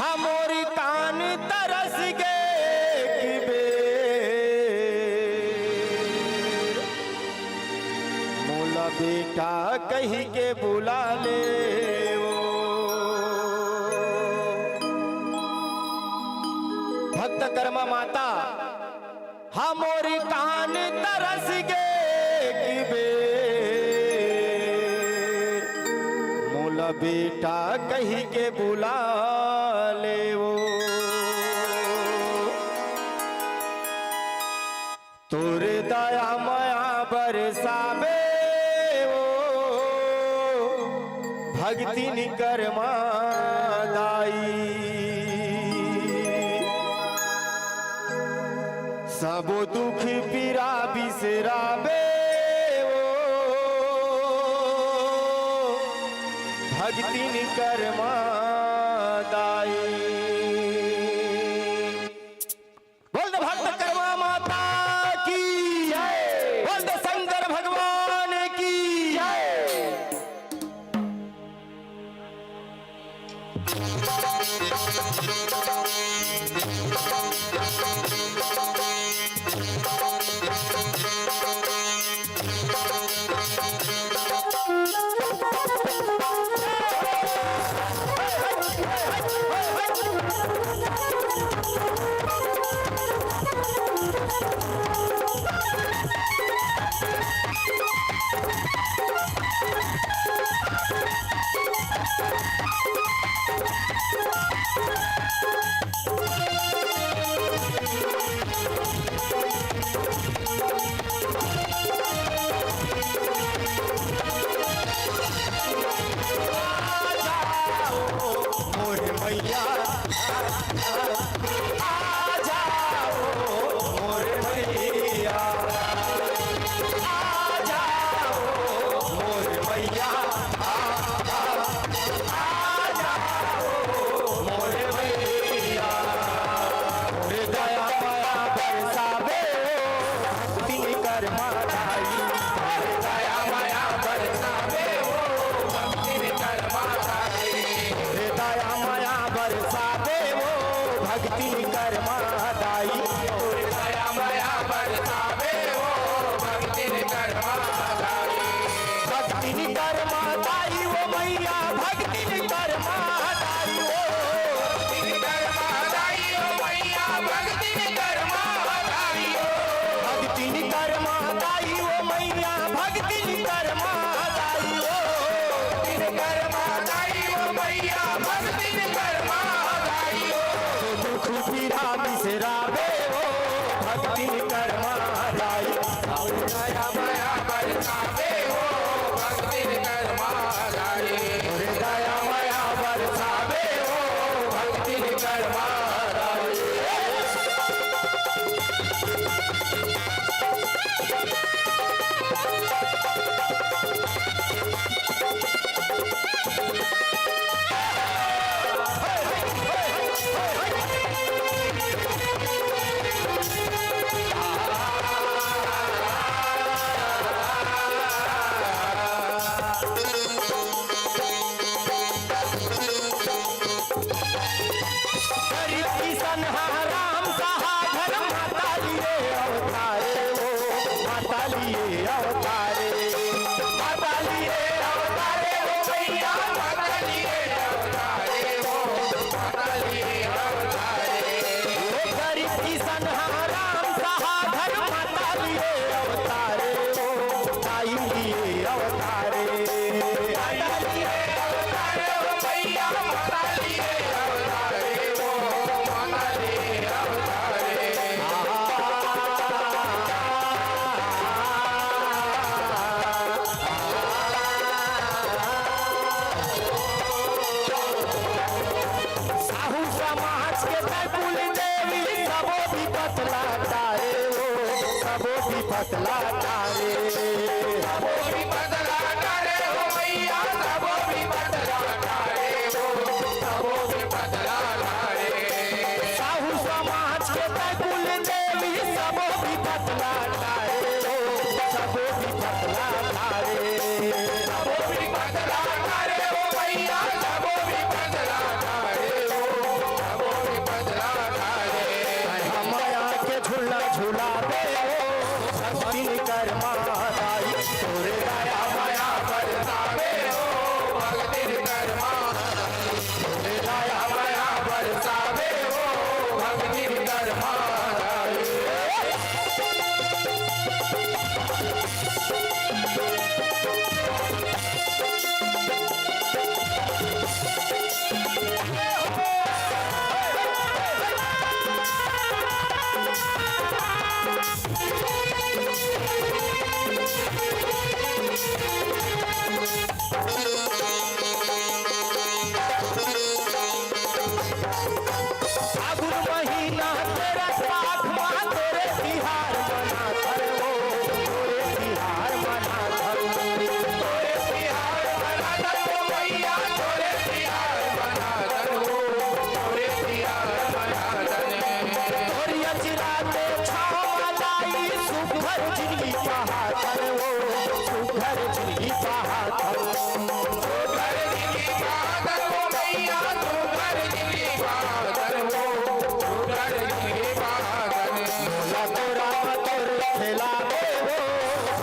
हमोरी कान तरस गे कि मोला बेटा कही के बुला ले वो भक्त कर्मा माता हमोरी कान तरस गे कि मोला बेटा कही के बुला ले वो तोरे दया माया बरसावे वो भक्ति निकर्मा दाई सबो दुख पीरा बिसरावे वो भक्ति निकर्मा दाई। बोल दो भक्त कर्मा माता की जय, बोल दो शंकर भगवान की जय। पतला तारे सबो भी पतला तारे हो मैया सबो भी पतला तारे हो सबो भी पतला तारे साहू समाज के कुल देवी सबो भी पतला तारे हो सबो भी पतला तारे सबो भी पतला तारे हो मैया सबो भी पतला तारे हो फागुन महीना तेरा साथ माँ तेरे बिहार मना कर वो तोरे बिहार मना कर तोरे बिहार बना दो मैया तोरे बिहार बना दो तोरे बिहार बना दो तोरी अचराते छावा लाई सुघर जिंदगी पहाड़ वो सुघर जिंदगी पहाड़ घर जिंदगी बहादुर हो मैया तू घर जिंदगी बहादुर हो तू घर जिंदगी बहादुर मोला तोरा तोर खेलावे वो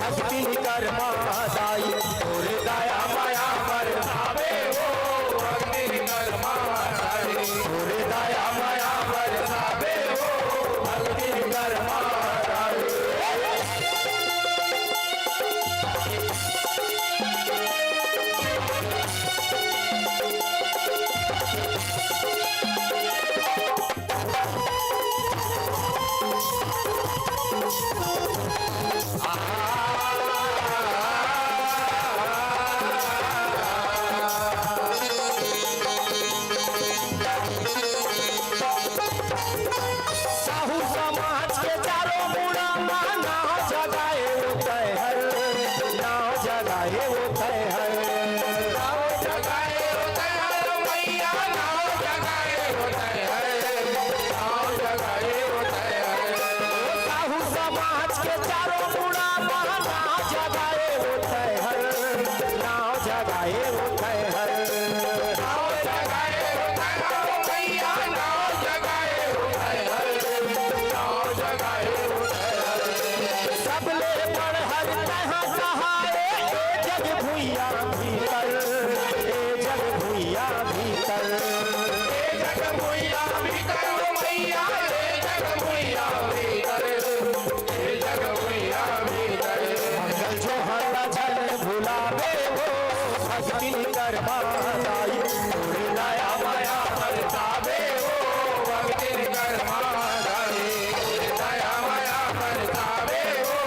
भक्ति कर मादाई तोर दया माया पर आवे हो भक्ति कर मारे तोर दया माया पर आवे हो भक्ति कर मारे साहू समाज के चारों मुड़ा नाव जगाए उतय हर नाव जगाए उतय हर नाव जगाए होते हैं मैया नाव जगाए होते हैं नाव जगाए होते हैं साहू समाज के चारों मुड़ा नाव जगाए उतय हर नाव जगाए उतय हर नाव जगाए होते हैं मैया नाव जगाए होते हैं नाव जगाए होते हैं सबले पर हर कहाँ सहारे ए जग भुइया भीतर ए जग भुइया भीतर ए जग भुइया भीतर हो मैया ए जग भुइया भीतर ए जग भुइया भीतर मंगल जो हरा जल भुलावे वो भक्ति कर मादाई तोरे दया माया बरसावे हो भक्ति कर मारे दया माया बरसावे हो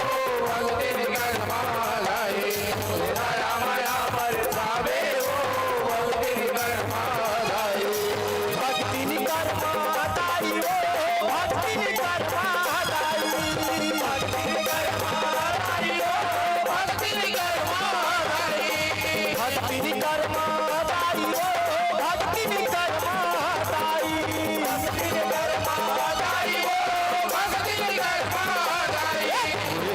भक्ति कर मारे दया माया बरसावे हो भक्ति कर मारे भक्ति कर मादाई ओ भक्ति कर मादाई भक्ति कर मारे हो भक्ति कर मारे भक्ति कर मादाई ओ भक्ति कर मादाई भक्ति कर मारे हो भक्ति कर मारे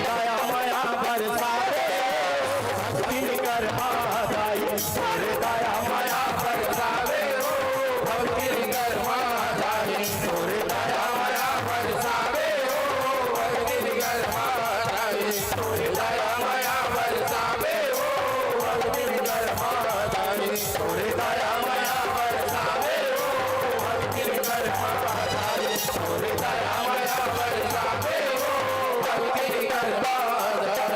दया माया बरसावे भक्ति कर मादाई तोरे दया माया बरसावे हो भक्ति कर मारे तोरे दया माया बरसावे हो भक्ति कर मारे दया माया बरसावे हो भक्ति कर मारे तोरे दया माया बरसावे हो भक्ति कर मारे तोरे दया माया बरसावे हो भक्ति कर मारे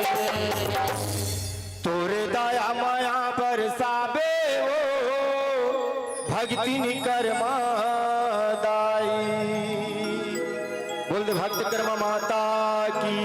तोरे दया माया बरसावे ओ भक्ति कर मादाई बोल दे भक्त कर्मा माता की